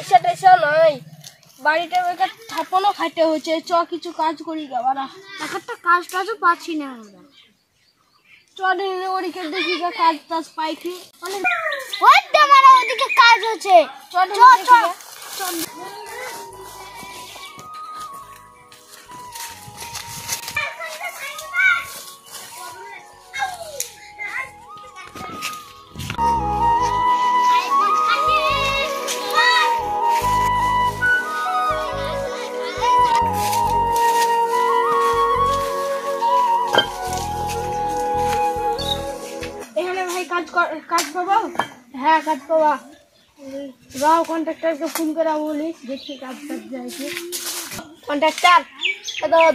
পয়সা টয়সা নাই, বাড়িতে বেকার থাপনও খাইতে হয়েছে। চ কিছু কাজ করি গাবারা, একটা কাজ টাজও পাচ্ছি না আমরা। চ দিনে ওদিকে দেখি কাজ টাজ পাই কি, ওদিকে কাজ হচ্ছে। চ চ কাজ পাবা? হ্যাঁ কাজ পাবা। রাও কন্ট্রাক্টরকে ফোন করে বলি, দেখি কাজ কাজ যায় কি। কন্ট্রাক্টর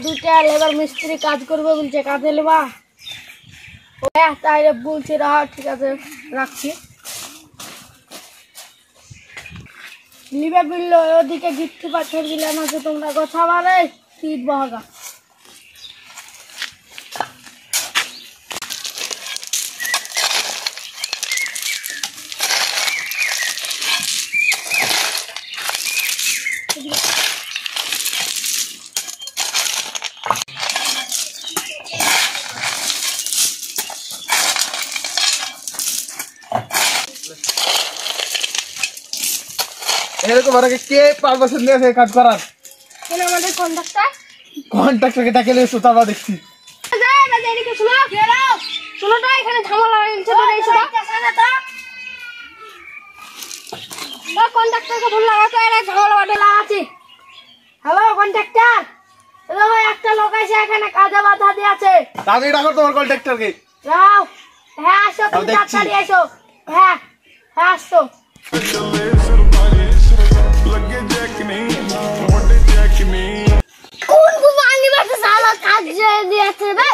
দুইটা লেবার মিস্ত্রি কাজ করবে বলছে, কাজে লেবা? হ্যাঁ তাই বলছি, রাহ ঠিক আছে রাখছি। লিবে বিল ওদিকে গিফট পাঠিয়ে দিলাম আছে, তোমরা কথা বলে শীত বহাগা। কে পারমিশন দিয়েছে কাজ করার? আমাদের কন্ট্রাক্টর। কন্ট্রাক্টরকে ডাকে এসো, তারপর দেখছি। শোনো তো, এখানে ঝামেলা হয়েছে। কন্ট্রাক্টরকে ভুল লাগাতো, এরা ঝামেলা বাটে লাগাচ্ছি। হ্যালো কন্ট্রাক্টর, একটা লোক আছে এখানে কাজে বাধা দিয়েছে। তাড়াতাড়ি ডাকো তোমার কন্ট্রাক্টরকে। যাও। হ্যাঁ আসো, তুমি তাড়াতাড়ি এসো। হ্যাঁ হ্যাঁ আসো। কোন কুমাঙ্গি বাসে সালা কাজ দিয়েছে রে?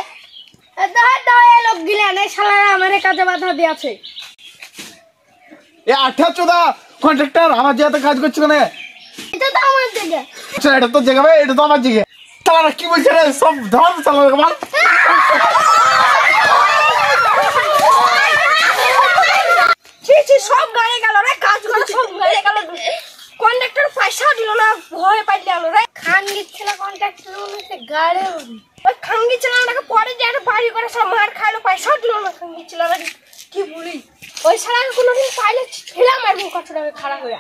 লোক গিলেন এই শালারা আমারে কাজে বাধা দিয়েছে। এ আঠা চোদা কন্ট্রাক্টর আমার জায়গাতে কাজ করছে কেন? এটা তো আমার জায়গা। আচ্ছা এটা তো জায়গা ভাই, এটা তো আমার জায়গা। শালারা কি বলছে রে? সব ধর শালারা মার। সব গাড়ি গেল রে, কাজ করে সব গাড়ি গেল। কন্ট্রাক্টর পয়সা দিল না, ভয় পাই গেল রে। খাঙ্গি ছিল কন্ট্রাক্টর মনে গাড়ি, ওই খাঙ্গি ছেলেটাকে পরে যে একটা বাড়ি করে সব মার খাইলো, পয়সা দিল না খাঙ্গি ছেলেটা। কি বলি, ওই শালাকে কোনোদিন পাইলে ছেলে মারবো, কত টাকা খারাপ হয়ে।